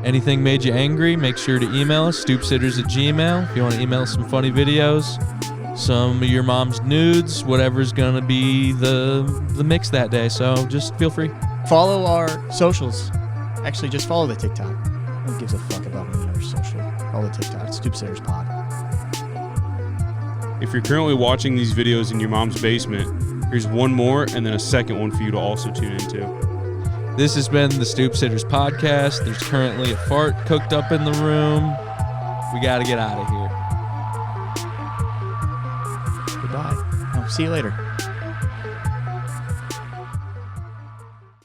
anything made you angry, make sure to email us, stoopsitters@gmail.com. If you want to email some funny videos, some of your mom's nudes, whatever's going to be the mix that day. So just feel free. Follow our socials. Actually, just follow the TikTok. Who gives a fuck about any other social? Follow the TikTok. Stoop Sitters Pod. If you're currently watching these videos in your mom's basement, here's one more and then a second one for you to also tune into. This has been the Stoop Sitters podcast. There's currently a fart cooked up in the room. We got to get out of here. Goodbye. Oh, see you later.